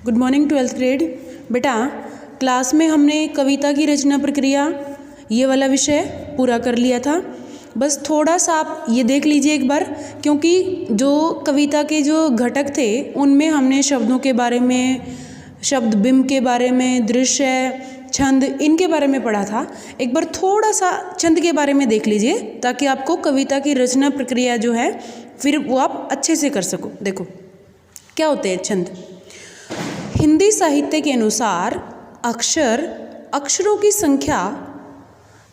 Good morning 12th grade. बेटा class में हमने कविता की रचना प्रक्रिया ये वाला विषय पूरा कर लिया था। बस थोड़ा सा आप ये देख लीजिए एक बार, क्योंकि जो कविता के जो घटक थे उनमें हमने शब्दों के बारे में, शब्द बिंब के बारे में, दृश्य, छंद, इनके बारे में पढ़ा था। एक बार थोड़ा सा छंद के बारे में देख लीजिए ताकि आपको कविता की रचना प्रक्रिया जो है फिर वो आप अच्छे से कर सको। देखो क्या होते हैं छंद। हिंदी साहित्य के अनुसार अक्षरों की संख्या,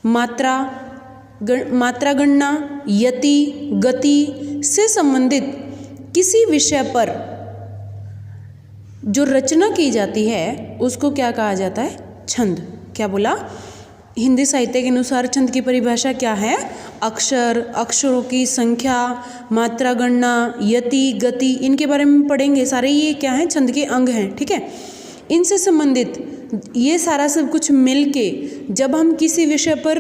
मात्रा गणना, यति, गति से संबंधित किसी विषय पर जो रचना की जाती है उसको क्या कहा जाता है? छंद। क्या बोला? हिंदी साहित्य के अनुसार छंद की परिभाषा क्या है? अक्षरों की संख्या, मात्रा गणना, यति, गति, इनके बारे में पढ़ेंगे। सारे ये क्या हैं? छंद के अंग हैं। ठीक है, इनसे संबंधित ये सारा सब कुछ मिलके जब हम किसी विषय पर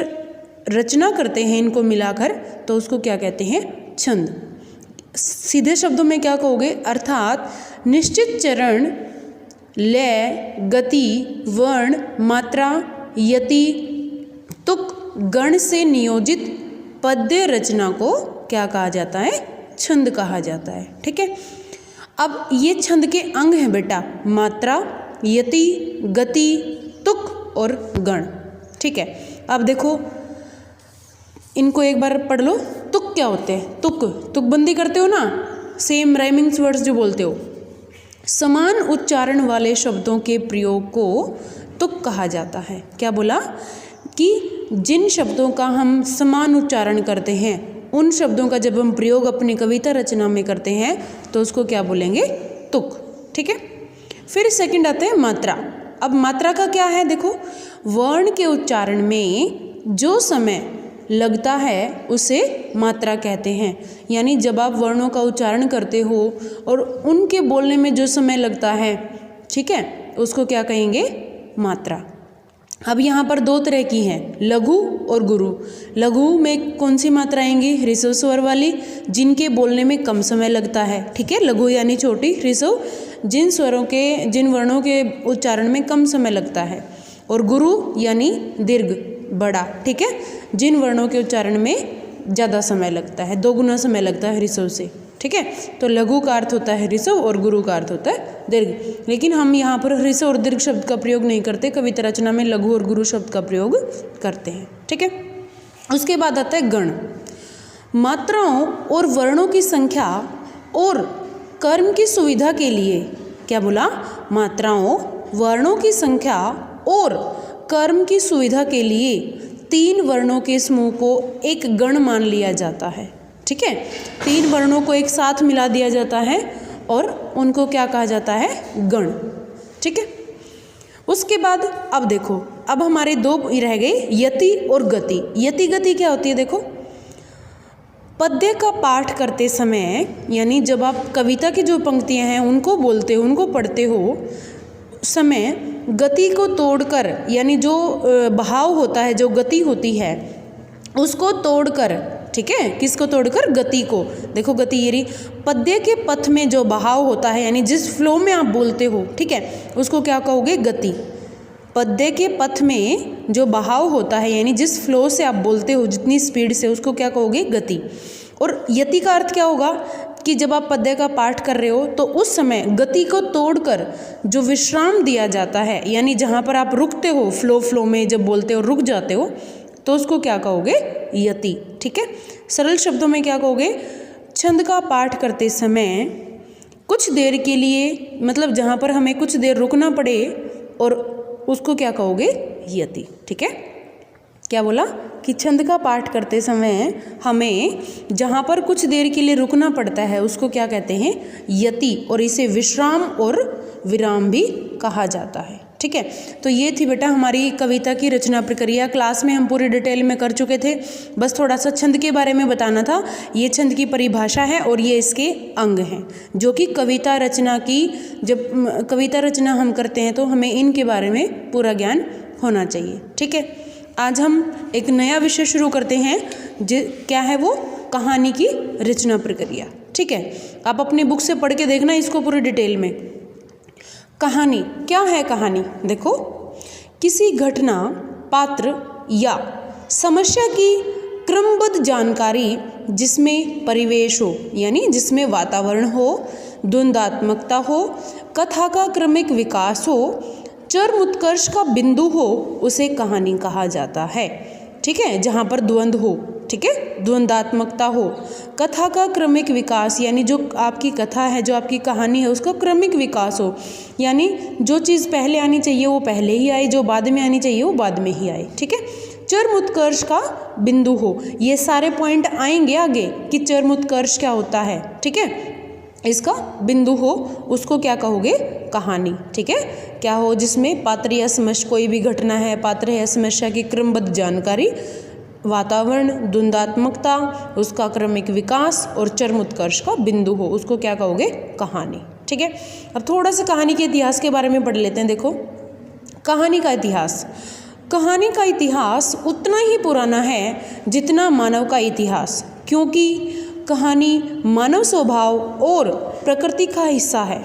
रचना करते हैं, इनको मिलाकर, तो उसको क्या कहते हैं? छंद। सीधे शब्दों में क्या कहोगे? अर्थात निश्चित चरण, लय, गति, वर्ण, मात्रा, यति, तुक, गण से नियोजित पद्य रचना को क्या कहा जाता है? छंद कहा जाता है। ठीक है, अब ये छंद के अंग हैं बेटा, मात्रा, यति, गति, तुक और गण। ठीक है, अब देखो इनको एक बार पढ़ लो। तुक क्या होते हैं? तुकबंदी करते हो ना, सेम राइमिंग्स वर्ड्स जो बोलते हो। समान उच्चारण वाले शब्दों के प्रयोग को तुक कहा जाता है। क्या बोला? कि जिन शब्दों का हम समान उच्चारण करते हैं, उन शब्दों का जब हम प्रयोग अपनी कविता रचना में करते हैं तो उसको क्या बोलेंगे? तुक। ठीक है, फिर सेकंड आता है मात्रा। अब मात्रा का क्या है? देखो, वर्ण के उच्चारण में जो समय लगता है उसे मात्रा कहते हैं। यानी जब आप वर्णों का उच्चारण करते हो और उनके बोलने में जो समय लगता है, ठीक है, उसको क्या कहेंगे? मात्रा। अब यहाँ पर दो तरह की हैं, लघु और गुरु। लघु में कौन सी मात्रा आएंगी? ऋस्व स्वर वाली, जिनके बोलने में कम समय लगता है। ठीक है, लघु यानी छोटी, ऋस्व जिन वर्णों के उच्चारण में कम समय लगता है, और गुरु यानी दीर्घ, बड़ा। ठीक है, जिन वर्णों के उच्चारण में ज़्यादा समय लगता है, 2 गुना समय लगता है ऋस्व से। ठीक है, तो लघु का अर्थ होता है ऋस्व और गुरु का अर्थ होता है दीर्घ। लेकिन हम यहाँ पर ऋस्व और दीर्घ शब्द का प्रयोग नहीं करते, कविता रचना में लघु और गुरु शब्द का प्रयोग करते हैं। ठीक है, उसके बाद आता है गण। मात्राओं और वर्णों की संख्या और कर्म की सुविधा के लिए, क्या बोला? मात्राओं, वर्णों की संख्या और कर्म की सुविधा के लिए 3 वर्णों के समूह को एक गण मान लिया जाता है। ठीक है, 3 वर्णों को एक साथ मिला दिया जाता है और उनको क्या कहा जाता है? गण। ठीक है, उसके बाद अब देखो, अब हमारे 2 रह गए, यति और गति। यति गति क्या होती है? देखो, पद्य का पाठ करते समय, यानी जब आप कविता की जो पंक्तियां हैं उनको बोलते हो, उनको पढ़ते हो समय, गति को तोड़कर, यानी जो बहाव होता है, जो गति होती है, उसको तोड़कर, ठीक है, किसको तोड़कर? गति को। देखो गति ये रही, पद्य के पथ में जो बहाव होता है, यानी जिस फ्लो में आप बोलते हो, ठीक है, उसको क्या कहोगे? गति। पद्य के पथ में जो बहाव होता है, यानी जिस फ्लो से आप बोलते हो, जितनी स्पीड से, उसको क्या कहोगे? गति। और यति का अर्थ क्या होगा? कि जब आप पद्य का पाठ कर रहे हो तो उस समय गति को तोड़कर जो विश्राम दिया जाता है, यानी जहाँ पर आप रुकते हो, फ्लो में जब बोलते हो रुक जाते हो, तो उसको क्या कहोगे? यति। ठीक है, सरल शब्दों में क्या कहोगे? छंद का पाठ करते समय कुछ देर के लिए, मतलब जहाँ पर हमें कुछ देर रुकना पड़े, और उसको क्या कहोगे? यति। ठीक है, क्या बोला? कि छंद का पाठ करते समय हमें जहाँ पर कुछ देर के लिए रुकना पड़ता है उसको क्या कहते हैं? यति। और इसे विश्राम और विराम भी कहा जाता है। ठीक है, तो ये थी बेटा हमारी कविता की रचना प्रक्रिया। क्लास में हम पूरी डिटेल में कर चुके थे, बस थोड़ा सा छंद के बारे में बताना था। ये छंद की परिभाषा है और ये इसके अंग हैं, जो कि कविता रचना की, जब कविता रचना हम करते हैं तो हमें इनके बारे में पूरा ज्ञान होना चाहिए। ठीक है, आज हम एक नया विषय शुरू करते हैं, क्या है वो? कहानी की रचना प्रक्रिया। ठीक है, आप अपनी बुक से पढ़ के देखना इसको पूरी डिटेल में। कहानी क्या है? कहानी देखो, किसी घटना, पात्र या समस्या की क्रमबद्ध जानकारी जिसमें परिवेश हो, यानी जिसमें वातावरण हो, द्वंद्वात्मकता हो, कथा का क्रमिक विकास हो, चरम उत्कर्ष का बिंदु हो, उसे कहानी कहा जाता है। ठीक है, जहाँ पर द्वंद्व हो, ठीक है, द्वंद्वात्मकता हो, कथा का क्रमिक विकास, यानी जो आपकी कथा है, जो आपकी कहानी है, उसका क्रमिक विकास हो, यानी जो चीज़ पहले आनी चाहिए वो पहले ही आए, जो बाद में आनी चाहिए वो बाद में ही आए। ठीक है, चरम उत्कर्ष का बिंदु हो, ये सारे पॉइंट आएंगे आगे कि चरम उत्कर्ष क्या होता है। ठीक है, इसका बिंदु हो उसको क्या कहोगे? कहानी। ठीक है, क्या हो? जिसमें पात्र या समस्या, कोई भी घटना है, पात्र या समस्या की क्रमबद्ध जानकारी, वातावरण, द्वंद्वात्मकता, उसका क्रमिक विकास और चरम उत्कर्ष का बिंदु हो, उसको क्या कहोगे? कहानी। ठीक है, अब थोड़ा सा कहानी के इतिहास के बारे में पढ़ लेते हैं। देखो, कहानी का इतिहास, कहानी का इतिहास उतना ही पुराना है जितना मानव का इतिहास, क्योंकि कहानी मानव स्वभाव और प्रकृति का हिस्सा है।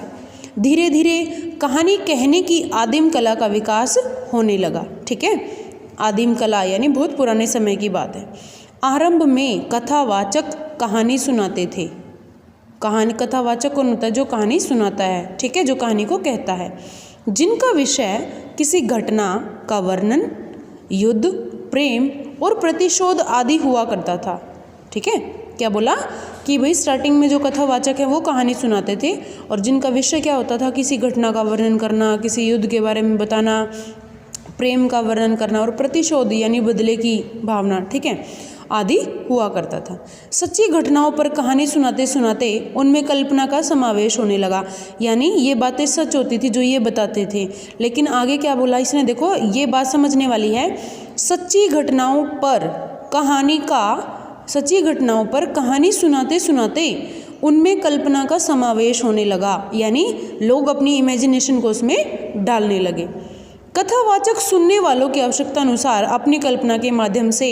धीरे धीरे कहानी कहने की आदिम कला का विकास होने लगा। ठीक है, आदिम कला यानी बहुत पुराने समय की बात है। आरंभ में कथावाचक कहानी सुनाते थे। कहानी कथावाचक कौन होता है? जो कहानी सुनाता है। ठीक है, जो कहानी को कहता है, जिनका विषय किसी घटना का वर्णन, युद्ध, प्रेम और प्रतिशोध आदि हुआ करता था। ठीक है, क्या बोला कि भाई स्टार्टिंग में जो कथावाचक है वो कहानी सुनाते थे और जिनका विषय क्या होता था? किसी घटना का वर्णन करना, किसी युद्ध के बारे में बताना, प्रेम का वर्णन करना और प्रतिशोध यानी बदले की भावना, ठीक है, आदि हुआ करता था। सच्ची घटनाओं पर कहानी सुनाते सुनाते उनमें कल्पना का समावेश होने लगा, यानी ये बातें सच होती थी जो ये बताते थे। लेकिन आगे क्या बोला इसने? देखो, ये बात समझने वाली है। सच्ची घटनाओं पर कहानी सुनाते सुनाते उनमें कल्पना का समावेश होने लगा, यानी लोग अपनी इमेजिनेशन को उसमें डालने लगे। कथावाचक सुनने वालों की आवश्यकता अनुसार अपनी कल्पना के माध्यम से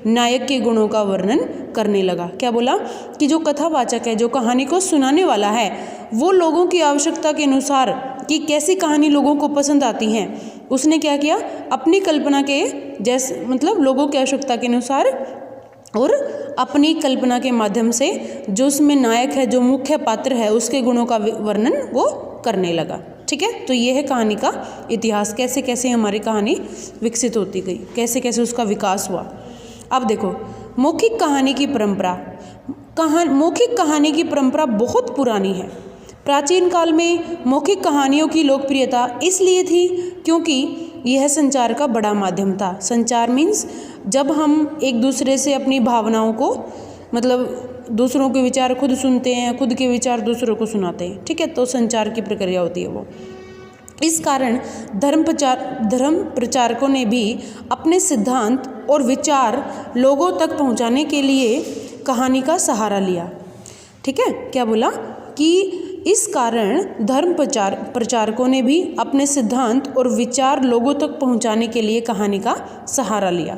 नायक के गुणों का वर्णन करने लगा। क्या बोला कि जो कथावाचक है, जो कहानी को सुनाने वाला है, वो लोगों की आवश्यकता के अनुसार कि कैसी कहानी लोगों को पसंद आती है, उसने क्या किया? अपनी कल्पना के जैसे, मतलब लोगों की आवश्यकता के अनुसार और अपनी कल्पना के माध्यम से जो उसमें नायक है, जो मुख्य पात्र है, उसके गुणों का वर्णन वो करने लगा। ठीक है, तो ये है कहानी का इतिहास, कैसे कैसे हमारी कहानी विकसित होती गई, कैसे कैसे उसका विकास हुआ। अब देखो, मौखिक कहानी की परंपरा। मौखिक कहानी की परंपरा बहुत पुरानी है। प्राचीन काल में मौखिक कहानियों की लोकप्रियता इसलिए थी क्योंकि यह संचार का बड़ा माध्यम था। संचार मीन्स जब हम एक दूसरे से अपनी भावनाओं को, मतलब दूसरों के विचार खुद सुनते हैं, खुद के विचार दूसरों को सुनाते हैं। ठीक है, तो संचार की प्रक्रिया होती है वो। इस कारण धर्म प्रचारकों ने भी अपने सिद्धांत और विचार लोगों तक पहुंचाने के लिए कहानी का सहारा लिया। ठीक है, क्या बोला कि इस कारण धर्म प्रचारकों ने भी अपने सिद्धांत और विचार लोगों तक पहुंचाने के लिए कहानी का सहारा लिया।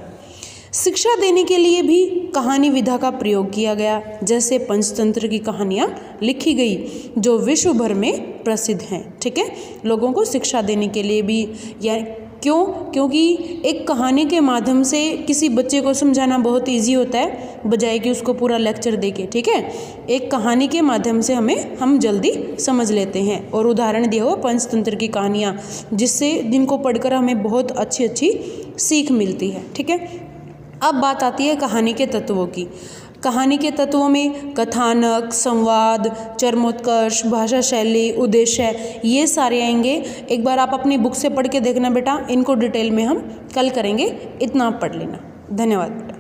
शिक्षा देने के लिए भी कहानी विधा का प्रयोग किया गया, जैसे पंचतंत्र की कहानियाँ लिखी गई जो विश्व भर में प्रसिद्ध हैं। ठीक है, लोगों को शिक्षा देने के लिए भी, या क्यों? क्योंकि एक कहानी के माध्यम से किसी बच्चे को समझाना बहुत इजी होता है, बजाय कि उसको पूरा लेक्चर दे के। ठीक है, एक कहानी के माध्यम से हम जल्दी समझ लेते हैं। और उदाहरण दिया हुआ पंचतंत्र की कहानियाँ, जिनको पढ़कर हमें बहुत अच्छी अच्छी सीख मिलती है। ठीक है, अब बात आती है कहानी के तत्वों की। कहानी के तत्वों में कथानक, संवाद, चरमोत्कर्ष, भाषा शैली, उद्देश्य, ये सारे आएंगे। एक बार आप अपनी बुक से पढ़ के देखना बेटा, इनको डिटेल में हम कल करेंगे, इतना आप पढ़ लेना। धन्यवाद।